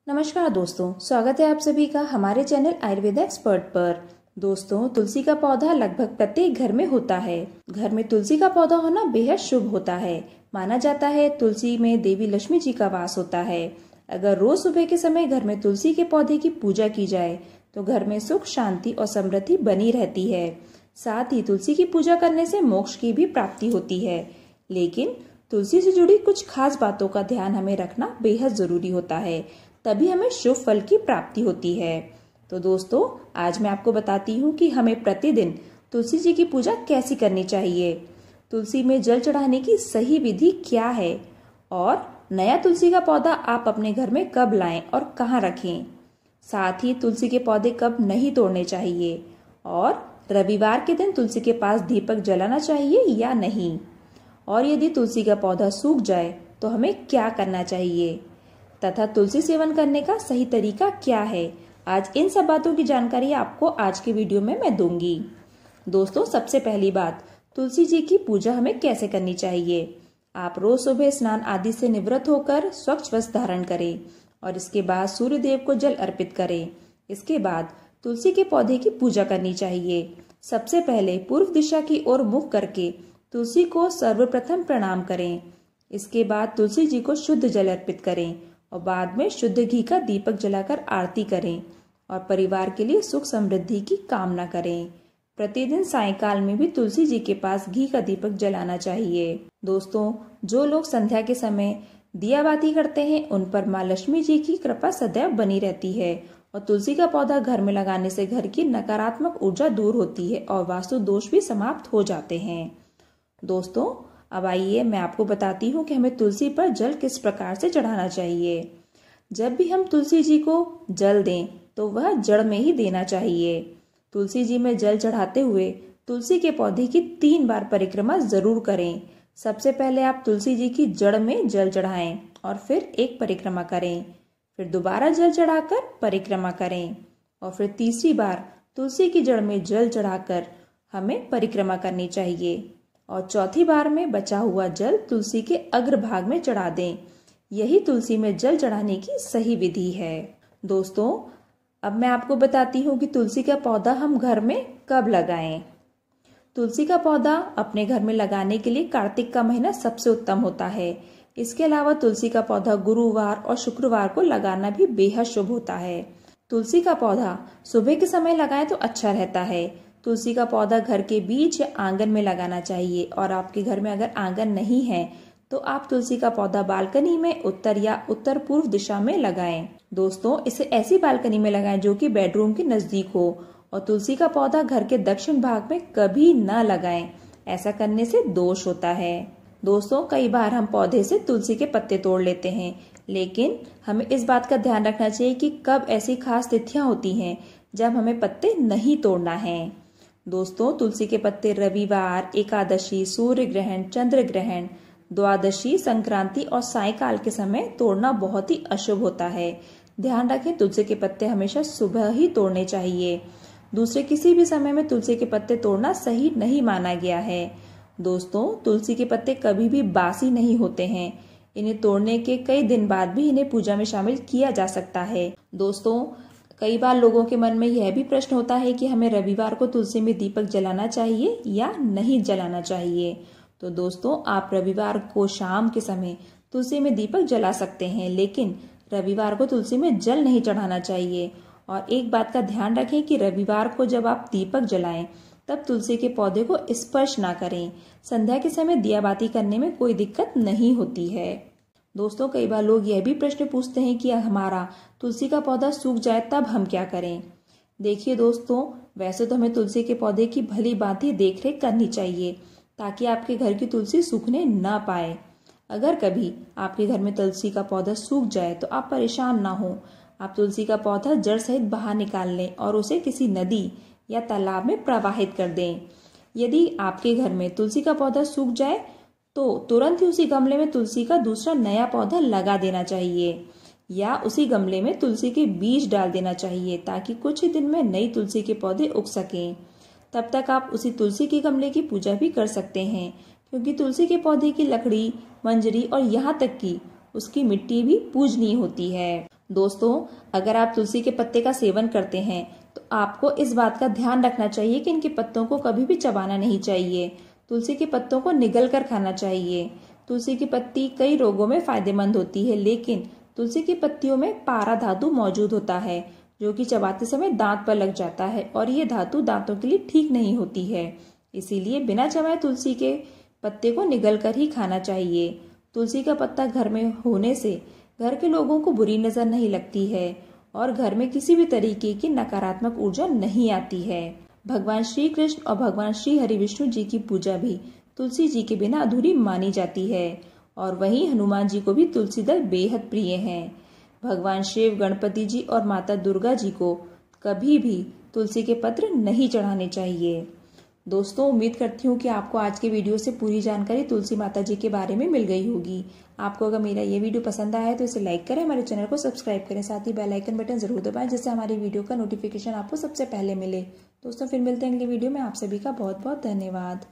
नमस्कार दोस्तों, स्वागत है आप सभी का हमारे चैनल आयुर्वेदा एक्सपर्ट पर। दोस्तों, तुलसी का पौधा लगभग प्रत्येक घर में होता है। घर में तुलसी का पौधा होना बेहद शुभ होता है। माना जाता है तुलसी में देवी लक्ष्मी जी का वास होता है। अगर रोज सुबह के समय घर में तुलसी के पौधे की पूजा की जाए तो घर में सुख, शांति और समृद्धि बनी रहती है। साथ ही तुलसी की पूजा करने से मोक्ष की भी प्राप्ति होती है। लेकिन तुलसी से जुड़ी कुछ खास बातों का ध्यान हमें रखना बेहद जरूरी होता है, तभी हमें शुभ फल की प्राप्ति होती है। तो दोस्तों, आज मैं आपको बताती हूँ कि हमें प्रतिदिन तुलसी जी की पूजा कैसी करनी चाहिए, तुलसी में जल चढ़ाने की सही विधि क्या है और नया तुलसी का पौधा आप अपने घर में कब लाएं और कहाँ रखें। साथ ही तुलसी के पौधे कब नहीं तोड़ने चाहिए और रविवार के दिन तुलसी के पास दीपक जलाना चाहिए या नहीं, और यदि तुलसी का पौधा सूख जाए तो हमें क्या करना चाहिए तथा तुलसी सेवन करने का सही तरीका क्या है। आज इन सब बातों की जानकारी आपको आज के वीडियो में मैं दूंगी। दोस्तों, सबसे पहली बात, तुलसी जी की पूजा हमें कैसे करनी चाहिए। आप रोज सुबह स्नान आदि से निवृत्त होकर स्वच्छ वस्त्र धारण करें और इसके बाद सूर्य देव को जल अर्पित करें। इसके बाद तुलसी के पौधे की पूजा करनी चाहिए। सबसे पहले पूर्व दिशा की ओर मुख करके तुलसी को सर्वप्रथम प्रणाम करें। इसके बाद तुलसी जी को शुद्ध जल अर्पित करें और बाद में शुद्ध घी का दीपक जलाकर आरती करें और परिवार के लिए सुख समृद्धि की कामना करें। प्रतिदिन सायंकाल में भी तुलसी जी के पास घी का दीपक जलाना चाहिए। दोस्तों, जो लोग संध्या के समय दिया बाती करते हैं उन पर माँ लक्ष्मी जी की कृपा सदैव बनी रहती है और तुलसी का पौधा घर में लगाने से घर की नकारात्मक ऊर्जा दूर होती है और वास्तु दोष भी समाप्त हो जाते हैं। दोस्तों, अब आइए मैं आपको बताती हूँ कि हमें तुलसी पर जल किस प्रकार से चढ़ाना चाहिए। जब भी हम तुलसी जी को जल दें तो वह जड़ में ही देना चाहिए। तुलसी जी में जल चढ़ाते हुए तुलसी के पौधे की 3 बार परिक्रमा जरूर करें। सबसे पहले आप तुलसी जी की जड़ में जल चढ़ाएं और फिर एक परिक्रमा करें, फिर दोबारा जल चढ़ाकर परिक्रमा करें और फिर तीसरी बार तुलसी की जड़ में जल चढ़ाकर हमें परिक्रमा करनी चाहिए और चौथी बार में बचा हुआ जल तुलसी के अग्रभाग में चढ़ा दें। यही तुलसी में जल चढ़ाने की सही विधि है। दोस्तों, अब मैं आपको बताती हूँ कि तुलसी का पौधा हम घर में कब लगाएं। तुलसी का पौधा अपने घर में लगाने के लिए कार्तिक का महीना सबसे उत्तम होता है। इसके अलावा तुलसी का पौधा गुरुवार और शुक्रवार को लगाना भी बेहद शुभ होता है। तुलसी का पौधा सुबह के समय लगाएं तो अच्छा रहता है। तुलसी का पौधा घर के बीच या आंगन में लगाना चाहिए और आपके घर में अगर आंगन नहीं है तो आप तुलसी का पौधा बालकनी में उत्तर या उत्तर पूर्व दिशा में लगाएं। दोस्तों, इसे ऐसी बालकनी में लगाएं जो कि बेडरूम के नजदीक हो और तुलसी का पौधा घर के दक्षिण भाग में कभी न लगाएं। ऐसा करने से दोष होता है। दोस्तों, कई बार हम पौधे से तुलसी के पत्ते तोड़ लेते हैं, लेकिन हमें इस बात का ध्यान रखना चाहिए कि कब ऐसी खास तिथियां होती हैं जब हमें पत्ते नहीं तोड़ना है। दोस्तों, तुलसी के पत्ते रविवार, एकादशी, सूर्य ग्रहण, चंद्र ग्रहण, द्वादशी, संक्रांति और सायंकाल के समय तोड़ना बहुत ही अशुभ होता है। ध्यान रखें, तुलसी के पत्ते हमेशा सुबह ही तोड़ने चाहिए। दूसरे किसी भी समय में तुलसी के पत्ते तोड़ना सही नहीं माना गया है। दोस्तों, तुलसी के पत्ते कभी भी बासी नहीं होते हैं। इन्हें तोड़ने के कई दिन बाद भी इन्हें पूजा में शामिल किया जा सकता है। दोस्तों, कई बार लोगों के मन में यह भी प्रश्न होता है कि हमें रविवार को तुलसी में दीपक जलाना चाहिए या नहीं जलाना चाहिए। तो दोस्तों, आप रविवार को शाम के समय तुलसी में दीपक जला सकते हैं, लेकिन रविवार को तुलसी में जल नहीं चढ़ाना चाहिए। और एक बात का ध्यान रखें कि रविवार को जब आप दीपक जलाएं तब तुलसी के पौधे को स्पर्श ना करें। संध्या के समय दिया बाती करने में कोई दिक्कत नहीं होती है। दोस्तों, कई बार लोग यह भी प्रश्न पूछते हैं कि हमारा तुलसी का पौधा सूख जाए तब हम क्या करें। देखिए दोस्तों, वैसे तो हमें तुलसी के पौधे की भली भांति देखरेख करनी चाहिए ताकि आपके घर की तुलसी सूखने ना पाए। अगर कभी आपके घर में तुलसी का पौधा सूख जाए तो आप परेशान ना हो। आप तुलसी का पौधा जड़ सहित बाहर निकाल लें और उसे किसी नदी या तालाब में प्रवाहित कर दें। यदि आपके घर में तुलसी का पौधा सूख जाए तो तुरंत ही उसी गमले में तुलसी का दूसरा नया पौधा लगा देना चाहिए या उसी गमले में तुलसी के बीज डाल देना चाहिए ताकि कुछ ही दिन में नई तुलसी के पौधे उग सकें। तब तक आप उसी तुलसी के गमले की पूजा भी कर सकते हैं, क्योंकि तुलसी के पौधे की लकड़ी, मंजरी और यहाँ तक कि उसकी मिट्टी भी पूजनीय होती है। दोस्तों, अगर आप तुलसी के पत्ते का सेवन करते हैं तो आपको इस बात का ध्यान रखना चाहिए कि इनके पत्तों को कभी भी चबाना नहीं चाहिए। तुलसी के पत्तों को निगल कर खाना चाहिए। तुलसी की पत्ती कई रोगों में फायदेमंद होती है, लेकिन तुलसी की पत्तियों में पारा धातु मौजूद होता है जो कि चबाते समय दांत पर लग जाता है और ये धातु दांतों के लिए ठीक नहीं होती है। इसीलिए बिना चबाए तुलसी के पत्ते को निगल कर ही खाना चाहिए। तुलसी का पत्ता घर में होने से घर के लोगों को बुरी नजर नहीं लगती है और घर में किसी भी तरीके की नकारात्मक ऊर्जा नहीं आती है। भगवान श्री कृष्ण और भगवान श्री हरि विष्णु जी की पूजा भी तुलसी जी के बिना अधूरी मानी जाती है और वहीं हनुमान जी को भी तुलसी दल बेहद प्रिय हैं। भगवान शिव, गणपति जी और माता दुर्गा जी को कभी भी तुलसी के पत्र नहीं चढ़ाने चाहिए। दोस्तों, उम्मीद करती हूँ कि आपको आज के वीडियो से पूरी जानकारी तुलसी माता जी के बारे में मिल गई होगी। आपको अगर मेरा ये वीडियो पसंद आया है तो इसे लाइक करें, हमारे चैनल को सब्सक्राइब करें, साथ ही बेल आइकन बटन जरूर दबाएं जिससे हमारी वीडियो का नोटिफिकेशन आपको सबसे पहले मिले। दोस्तों, फिर मिलते हैं अगले वीडियो में। आप सभी का बहुत बहुत धन्यवाद।